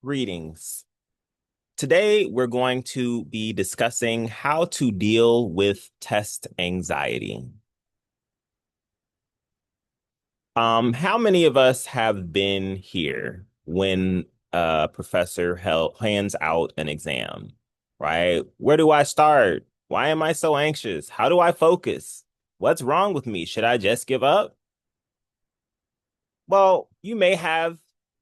Greetings. Today, we're going to be discussing how to deal with test anxiety. How many of us have been here when a professor hands out an exam, right? Where do I start? Why am I so anxious? How do I focus? What's wrong with me? Should I just give up? Well, you may have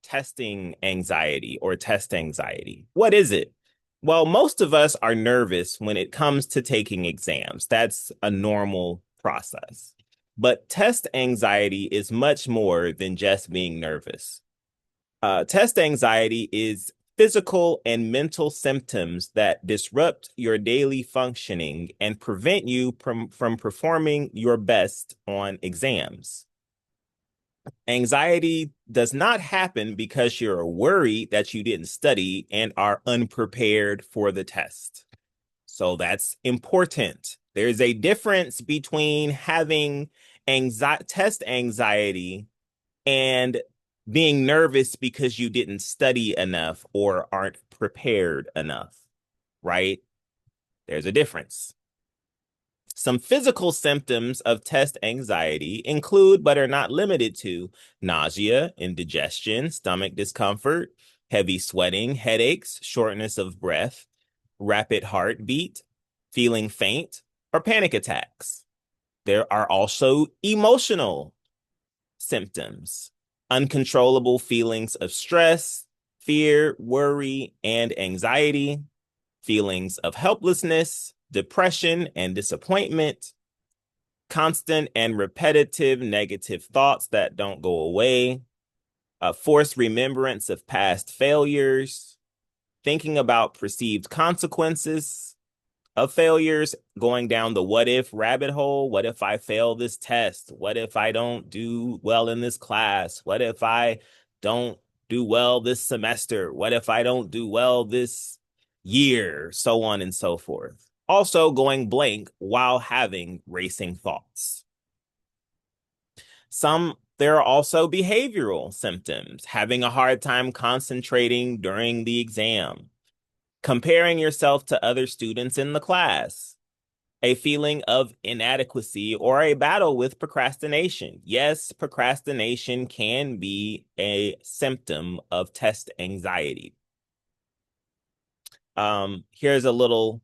testing anxiety or test anxiety. What is it? Well, most of us are nervous when it comes to taking exams. That's a normal process. But test anxiety is much more than just being nervous. Test anxiety is physical and mental symptoms that disrupt your daily functioning and prevent you from performing your best on exams. Anxiety does not happen because you're worried that you didn't study and are unprepared for the test. So that's important. There's a difference between having test anxiety and being nervous because you didn't study enough or aren't prepared enough, right? There's a difference. Some physical symptoms of test anxiety include, but are not limited to, nausea, indigestion, stomach discomfort, heavy sweating, headaches, shortness of breath, rapid heartbeat, feeling faint, or panic attacks. There are also emotional symptoms, uncontrollable feelings of stress, fear, worry, and anxiety, feelings of helplessness, depression, and disappointment, constant and repetitive negative thoughts that don't go away, a forced remembrance of past failures, thinking about perceived consequences of failures, going down the what if rabbit hole. What if I fail this test? What if I don't do well in this class? What if I don't do well this semester? What if I don't do well this year? So on and so forth. Also going blank while having racing thoughts. There are also behavioral symptoms, having a hard time concentrating during the exam, comparing yourself to other students in the class, a feeling of inadequacy, or a battle with procrastination. Yes, procrastination can be a symptom of test anxiety. Here's a little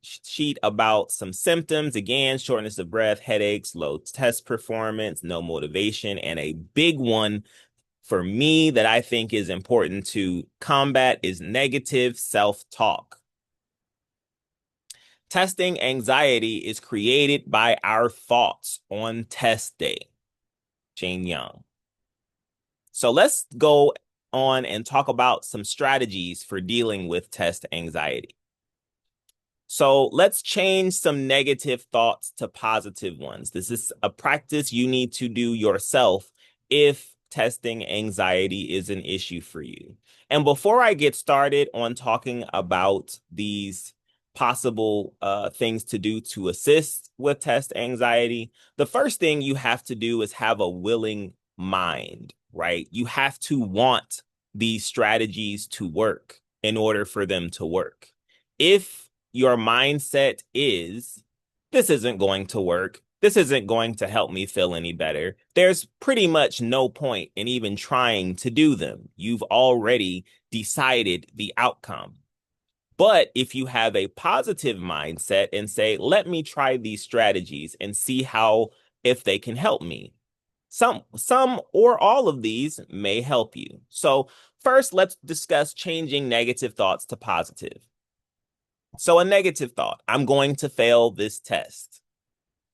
sheet about some symptoms. Again, shortness of breath, headaches, low test performance, no motivation, and a big one for me that I think is important to combat is negative self-talk. Testing anxiety is created by our thoughts on test day. Jane Young. So let's go on and talk about some strategies for dealing with test anxiety. So let's change some negative thoughts to positive ones. This is a practice you need to do yourself if testing anxiety is an issue for you. And before I get started on talking about these possible things to do to assist with test anxiety, the first thing you have to do is have a willing mind, right? You have to want these strategies to work in order for them to work. If your mindset is, this isn't going to work, this isn't going to help me feel any better, there's pretty much no point in even trying to do them. You've already decided the outcome. But if you have a positive mindset and say, let me try these strategies and see if they can help me. Some or all of these may help you. So first, let's discuss changing negative thoughts to positive. So a negative thought, I'm going to fail this test.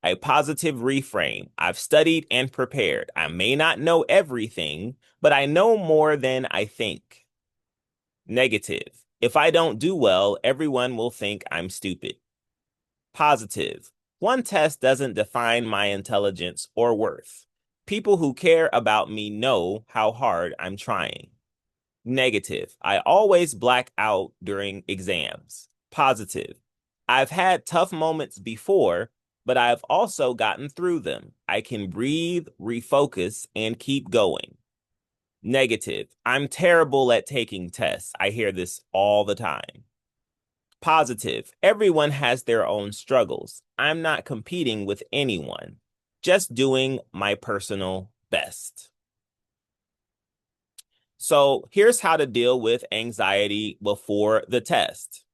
A positive reframe, I've studied and prepared. I may not know everything, but I know more than I think. Negative, if I don't do well, everyone will think I'm stupid. Positive, one test doesn't define my intelligence or worth. People who care about me know how hard I'm trying. Negative, I always black out during exams. Positive, I've had tough moments before, but I've also gotten through them. I can breathe, refocus, and keep going. Negative. I'm terrible at taking tests. I hear this all the time. Positive. Everyone has their own struggles. I'm not competing with anyone, just doing my personal best. So here's how to deal with anxiety before the test.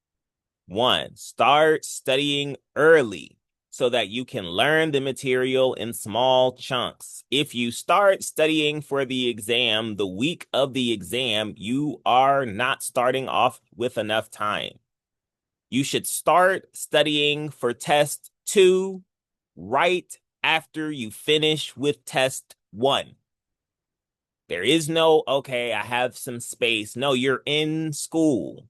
1, start studying early so that you can learn the material in small chunks. If you start studying for the exam the week of the exam, you are not starting off with enough time. You should start studying for test 2 right after you finish with test 1. There is no, okay, I have some space. No, you're in school.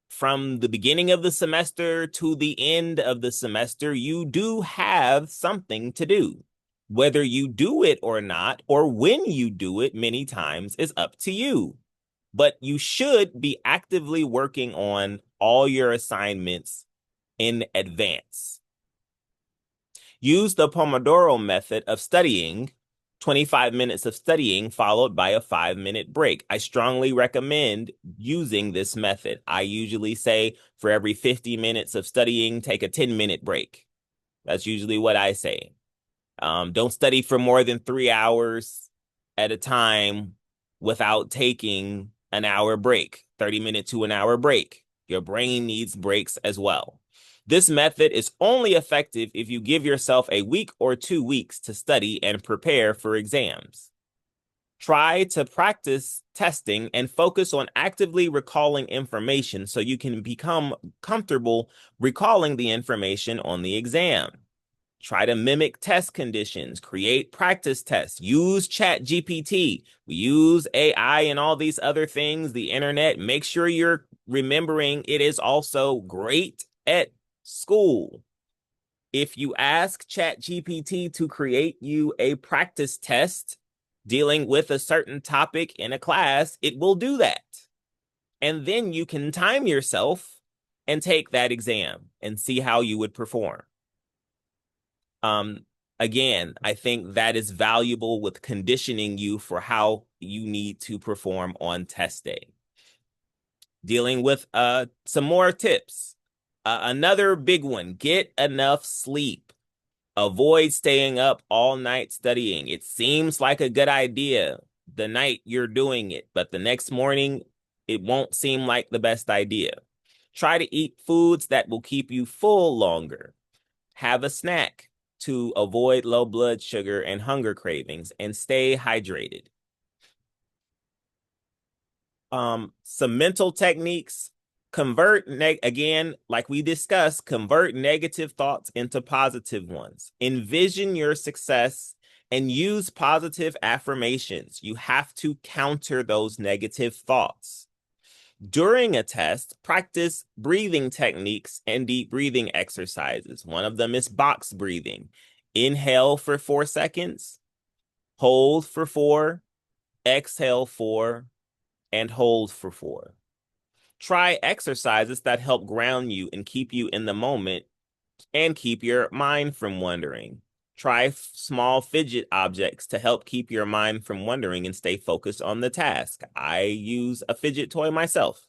From the beginning of the semester to the end of the semester, you do have something to do. Whether you do it or not, or when you do it many times, is up to you. But you should be actively working on all your assignments in advance. Use the Pomodoro method of studying, 25 minutes of studying followed by a 5-minute break. I strongly recommend using this method. I usually say for every 50 minutes of studying, take a 10-minute break. That's usually what I say. Don't study for more than 3 hours at a time without taking an hour break, 30-minute to an hour break. Your brain needs breaks as well. This method is only effective if you give yourself a week or 2 weeks to study and prepare for exams. Try to practice testing and focus on actively recalling information so you can become comfortable recalling the information on the exam. Try to mimic test conditions, create practice tests, use ChatGPT. We use AI and all these other things, the internet. Make sure you're remembering it is also great at school. If you ask ChatGPT to create you a practice test dealing with a certain topic in a class, it will do that. And then you can time yourself and take that exam and see how you would perform. Again, I think that is valuable with conditioning you for how you need to perform on test day. Dealing with some more tips. Another big one, get enough sleep. Avoid staying up all night studying. It seems like a good idea the night you're doing it, but the next morning, it won't seem like the best idea. Try to eat foods that will keep you full longer. Have a snack to avoid low blood sugar and hunger cravings, and stay hydrated. Some mental techniques. Again, like we discussed, convert negative thoughts into positive ones. Envision your success and use positive affirmations. You have to counter those negative thoughts. During a test, practice breathing techniques and deep breathing exercises. One of them is box breathing. Inhale for 4 seconds, hold for 4, exhale 4, and hold for 4. Try exercises that help ground you and keep you in the moment and keep your mind from wandering. Try small fidget objects to help keep your mind from wandering and stay focused on the task. I use a fidget toy myself.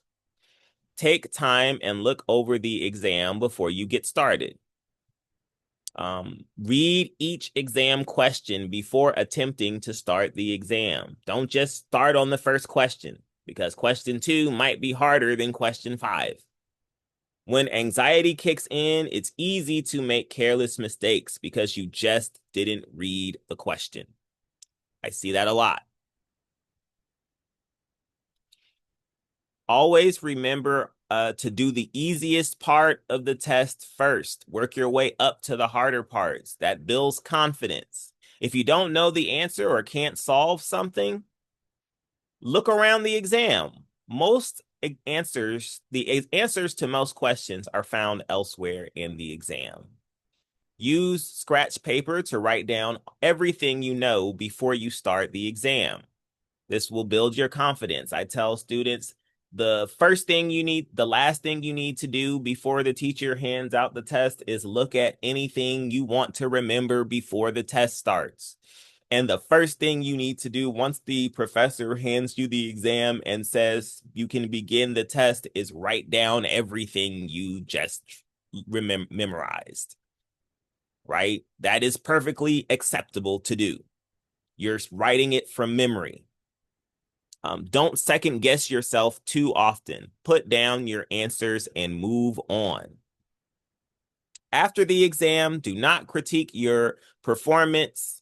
Take time and look over the exam before you get started. Read each exam question before attempting to start the exam. Don't just start on the first question, because question 2 might be harder than question 5. When anxiety kicks in, it's easy to make careless mistakes because you just didn't read the question. I see that a lot. Always remember to do the easiest part of the test first. Work your way up to the harder parts. That builds confidence. If you don't know the answer or can't solve something, look around the exam. The answers to most questions are found elsewhere in the exam. Use scratch paper to write down everything you know before you start the exam. This will build your confidence. I tell students, the last thing you need to do before the teacher hands out the test is look at anything you want to remember before the test starts. And the first thing you need to do once the professor hands you the exam and says you can begin the test is write down everything you just memorized, right? That is perfectly acceptable to do. You're writing it from memory. Don't second guess yourself too often. Put down your answers and move on. After the exam, do not critique your performance.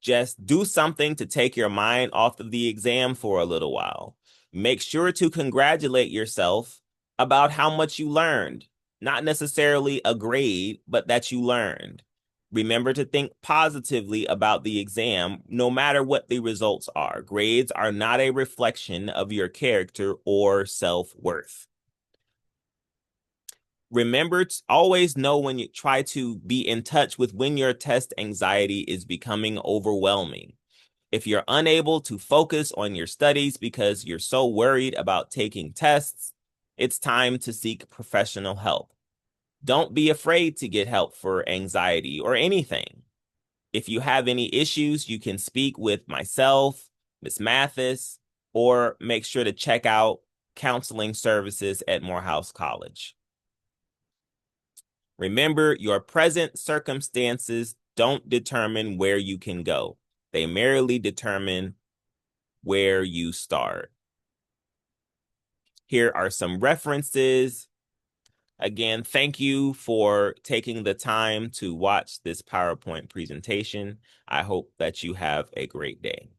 Just do something to take your mind off of the exam for a little while. Make sure to congratulate yourself about how much you learned, not necessarily a grade, but that you learned. Remember to think positively about the exam, no matter what the results are. Grades are not a reflection of your character or self-worth. Remember to always know when you try to be in touch with when your test anxiety is becoming overwhelming. If you're unable to focus on your studies because you're so worried about taking tests, it's time to seek professional help. Don't be afraid to get help for anxiety or anything. If you have any issues, you can speak with myself, Ms. Mathis, or make sure to check out counseling services at Morehouse College. Remember, your present circumstances don't determine where you can go. They merely determine where you start. Here are some references. Again, thank you for taking the time to watch this PowerPoint presentation. I hope that you have a great day.